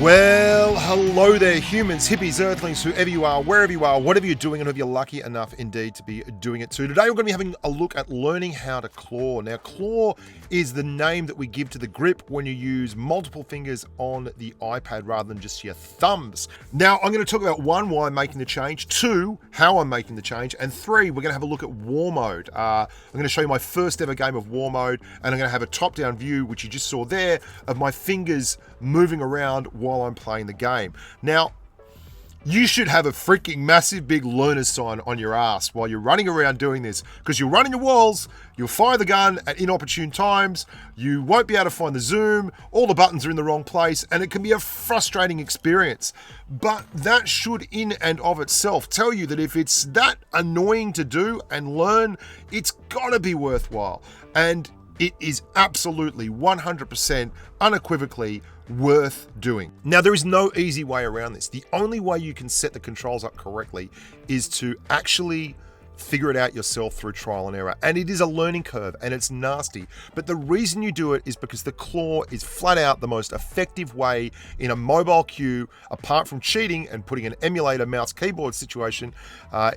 Well, hello there, humans, hippies, earthlings, whoever you are, wherever you are, whatever you're doing, and if you're lucky enough indeed to be doing it too. Today we're going to be having a look at learning how to claw. Now, claw is the name that we give to the grip when you use multiple fingers on the iPad rather than just your thumbs. Now, I'm going to talk about one, why I'm making the change, two, how I'm making the change, and three, we're going to have a look at war mode. I'm going to show you my first ever game of war mode, and I'm going to have a top-down view, which you just saw there, of my fingers moving around while I'm playing the game. Now, you should have a freaking massive big learner sign on your ass while you're running around doing this, because you'll run in your walls, you'll fire the gun at inopportune times, you won't be able to find the zoom, all the buttons are in the wrong place, and it can be a frustrating experience. But that should in and of itself tell you that if it's that annoying to do and learn, it's gotta be worthwhile. And it is absolutely 100% unequivocally worth doing. Now, there is no easy way around this. The only way you can set the controls up correctly is to actually figure it out yourself through trial and error. And it is a learning curve and it's nasty. But the reason you do it is because the claw is flat out the most effective way in a mobile queue, apart from cheating and putting an emulator mouse keyboard situation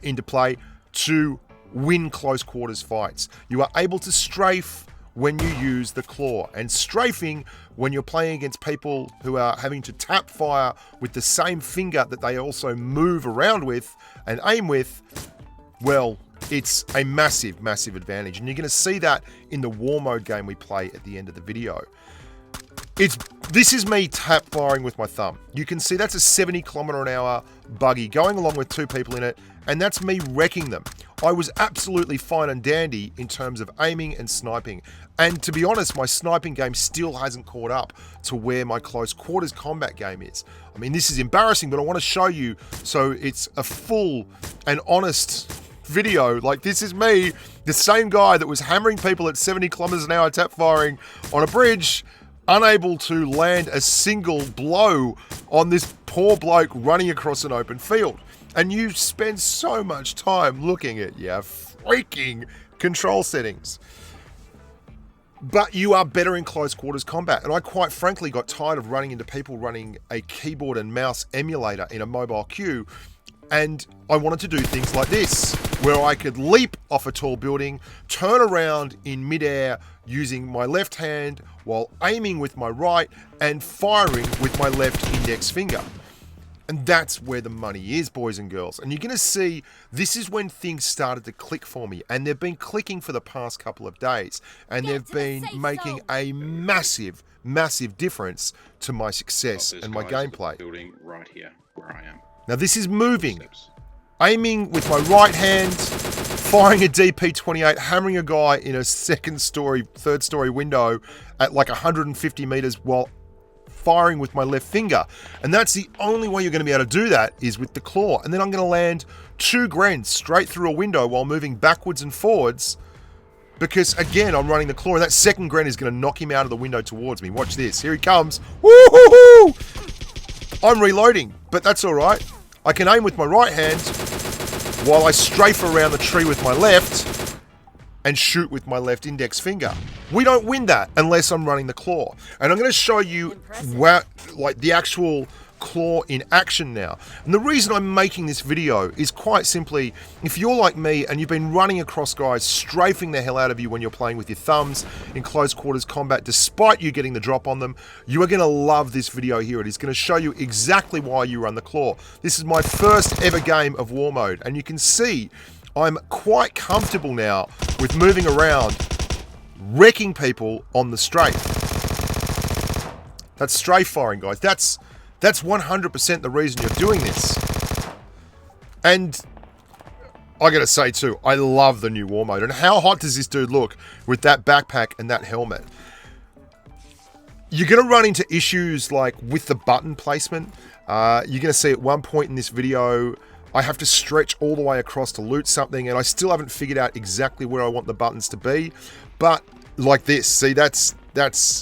into play, to win close quarters fights. You are able to strafe when you use the claw, and strafing when you're playing against people who are having to tap fire with the same finger that they also move around with and aim with, well, it's a massive, massive advantage. And you're going to see that in the war mode game we play at the end of the video. This is me tap firing with my thumb. You can see that's a 70km/h buggy going along with two people in it, and that's me wrecking them. I was absolutely fine and dandy in terms of aiming and sniping. And to be honest, my sniping game still hasn't caught up to where my close quarters combat game is. I mean, this is embarrassing, but I want to show you so it's a full and honest video. Like, this is me, the same guy that was hammering people at 70km/h tap firing on a bridge, unable to land a single blow on this poor bloke running across an open field. And you spend so much time looking at your freaking control settings. But you are better in close quarters combat. And I quite frankly got tired of running into people running a keyboard and mouse emulator in a mobile queue. And I wanted to do things like this, where I could leap off a tall building, turn around in midair using my left hand while aiming with my right and firing with my left index finger. And that's where the money is, boys and girls. And you're going to see this is when things started to click for me. And they've been clicking for the past couple of days. And they've been making a massive, massive difference to my success and my gameplay. Building right here, where I am. Now this is moving. Aiming with my right hand, firing a DP-28, hammering a guy in a second story, third story window at like 150 meters while firing with my left finger. And that's the only way you're going to be able to do that is with the claw. And then I'm going to land 2 grens straight through a window while moving backwards and forwards, because again, I'm running the claw, and that second gren is going to knock him out of the window towards me. Watch this. Here he comes. Woo-hoo-hoo! I'm reloading, but that's all right. I can aim with my right hand while I strafe around the tree with my left and shoot with my left index finger. We don't win that unless I'm running the claw. And I'm going to show you like the actual claw in action now. And the reason I'm making this video is quite simply, if you're like me and you've been running across guys, strafing the hell out of you when you're playing with your thumbs in close quarters combat, despite you getting the drop on them, you are going to love this video here. It is going to show you exactly why you run the claw. This is my first ever game of war mode, and you can see I'm quite comfortable now with moving around, wrecking people on the strafe. That's strafe firing, guys. That's 100% the reason you're doing this. And I gotta say too, I love the new war mode. And how hot does this dude look with that backpack and that helmet? You're gonna run into issues like with the button placement. You're gonna see at one point in this video, I have to stretch all the way across to loot something, and I still haven't figured out exactly where I want the buttons to be. But like this, see, that's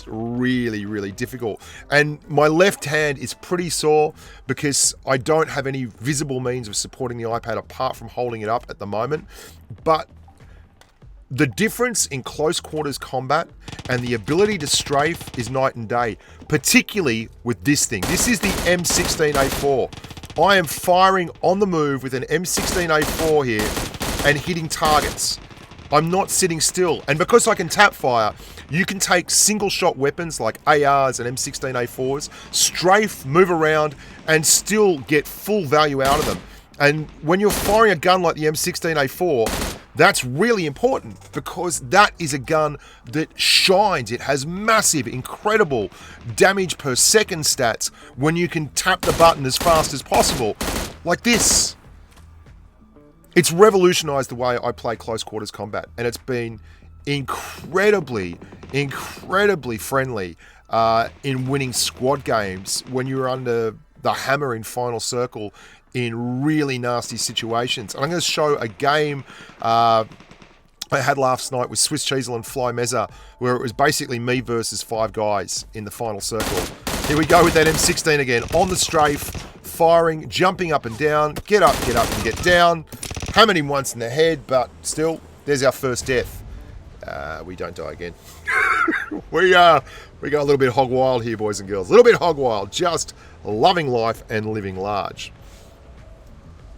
really, really difficult. And my left hand is pretty sore because I don't have any visible means of supporting the iPad apart from holding it up at the moment. But The difference in close quarters combat and the ability to strafe is night and day, particularly with this thing. This is the M16A4. I am firing on the move with an M16A4 here and hitting targets. I'm not sitting still. And because I can tap fire, you can take single shot weapons like ARs and M16A4s, strafe, move around, and still get full value out of them. And when you're firing a gun like the M16A4, that's really important because that is a gun that shines. It has massive, incredible damage per second stats when you can tap the button as fast as possible, like this. It's revolutionized the way I play close quarters combat, and it's been incredibly friendly in winning squad games when you're under the hammer in final circle in really nasty situations. And I'm going to show a game I had last night with Swiss Cheesel and Fly Mezza, where it was basically me versus 5 guys in the final circle. Here we go with that M16 again, on the strafe, firing, jumping up and down, get up and get down, hammered him once in the head, but still, there's our first death. We don't die again. we got a little bit hog wild here, boys and girls. A little bit hog wild, just loving life and living large.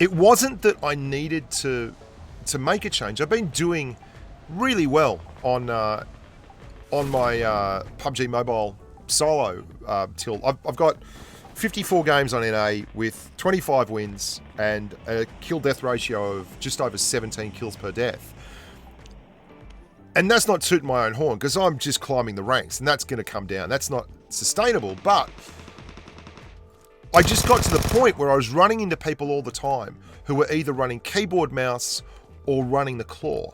It wasn't that I needed to make a change. I've been doing really well on my PUBG Mobile solo till I've got 54 games on NA with 25 wins and a kill death ratio of just over 17 kills per death. And that's not tooting my own horn because I'm just climbing the ranks and that's going to come down. That's not sustainable, but I just got to the point where I was running into people all the time who were either running keyboard mouse or running the claw.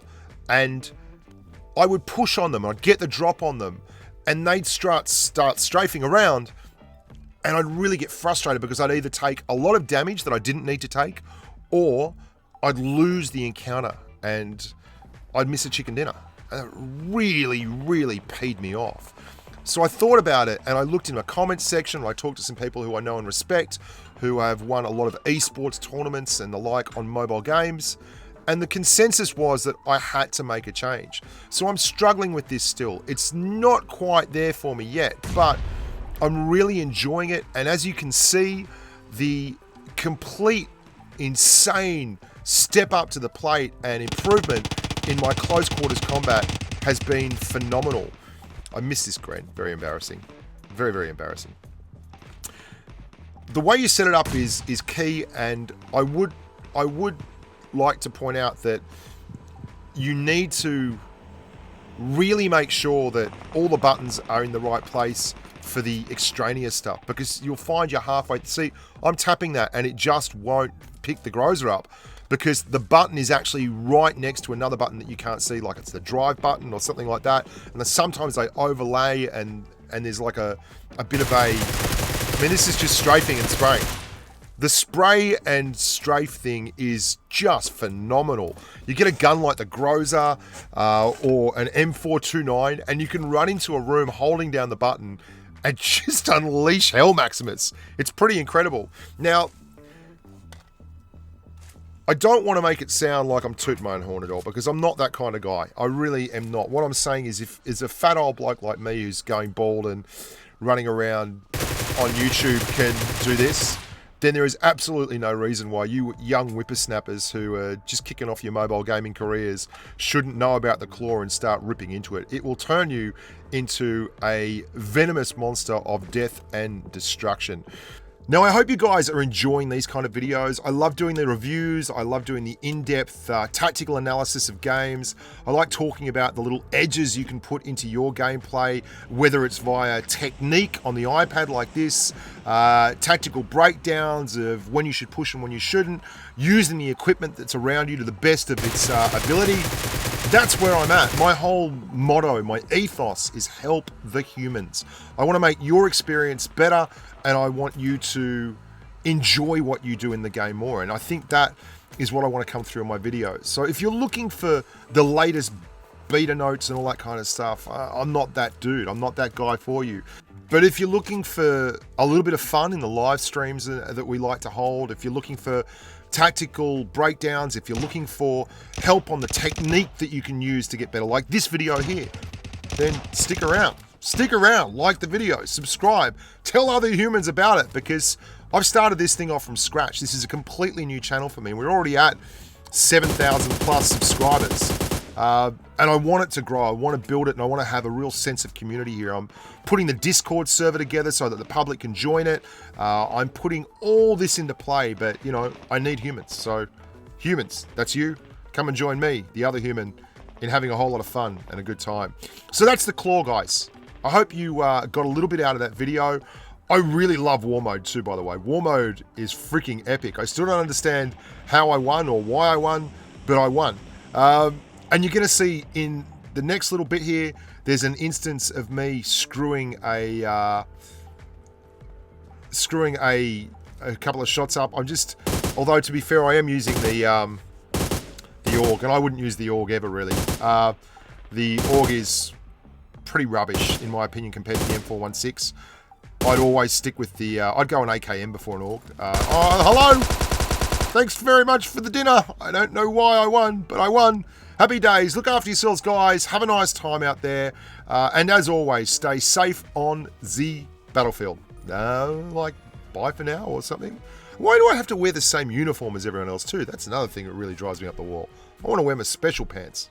And I would push on them, I'd get the drop on them, and they'd start strafing around, and I'd really get frustrated because I'd either take a lot of damage that I didn't need to take, or I'd lose the encounter and I'd miss a chicken dinner. And it really peed me off. So I thought about it and I looked in my comments section. I talked to some people who I know and respect, who have won a lot of esports tournaments and the like on mobile games. And the consensus was that I had to make a change. So I'm struggling with this still. It's not quite there for me yet, but I'm really enjoying it. And as you can see, the complete insane step up to the plate and improvement in my close quarters combat has been phenomenal. I miss this Gren. Very embarrassing. Very embarrassing. The way you set it up is key, and I would like to point out that you need to really make sure that all the buttons are in the right place for the extraneous stuff, because you'll find you're halfway. See, I'm tapping that and it just won't pick the grozer up, because the button is actually right next to another button that you can't see, like it's the drive button or something like that. And then sometimes they overlay and there's like a bit of a, I mean, this is just strafing and spraying. The spray and strafe thing is just phenomenal. You get a gun like the Groza or an M429 and you can run into a room holding down the button and just unleash Hell Maximus. It's pretty incredible. Now, I don't want to make it sound like I'm tooting my own horn at all, because I'm not that kind of guy. I really am not. What I'm saying is, if a fat old bloke like me who's going bald and running around on YouTube can do this, then there is absolutely no reason why you young whippersnappers who are just kicking off your mobile gaming careers shouldn't know about the claw and start ripping into it. It will turn you into a venomous monster of death and destruction. Now, I hope you guys are enjoying these kind of videos. I love doing the reviews. I love doing the in-depth tactical analysis of games. I like talking about the little edges you can put into your gameplay, whether it's via technique on the iPad like this, tactical breakdowns of when you should push and when you shouldn't, using the equipment that's around you to the best of its ability. That's where I'm at. My whole motto, my ethos is help the humans. I want to make your experience better, and I want you to enjoy what you do in the game more. And I think that is what I want to come through in my videos. So if you're looking for the latest beta notes and all that kind of stuff, I'm not that dude. I'm not that guy for you. But if you're looking for a little bit of fun in the live streams that we like to hold, if you're looking for tactical breakdowns, if you're looking for help on the technique that you can use to get better, like this video here, then stick around. Stick around, like the video, subscribe, tell other humans about it, because I've started this thing off from scratch. This is a completely new channel for me. We're already at 7,000 plus subscribers. And I want it to grow. I want to build it, and I want to have a real sense of community here. I'm putting the Discord server together so that the public can join it. I'm putting all this into play, but, you know, I need humans. So, humans, that's you. Come and join me, the other human, in having a whole lot of fun and a good time. So that's the claw, guys. I hope you got a little bit out of that video. I really love warmode too, by the way. Warmode is freaking epic. I still don't understand how I won or why I won, but I won. And you're going to see in the next little bit here, there's an instance of me screwing a couple of shots up. I'm just, although to be fair, I am using the AUG, and I wouldn't use the AUG ever really. The AUG is pretty rubbish in my opinion compared to the M416. I'd always stick with the, I'd go an AKM before an AUG. Oh, hello! Thanks very much for the dinner. I don't know why I won, but I won. Happy days. Look after yourselves, guys. Have a nice time out there. And as always, stay safe on the battlefield. Like, bye for now or something. Why do I have to wear the same uniform as everyone else too? That's another thing that really drives me up the wall. I want to wear my special pants.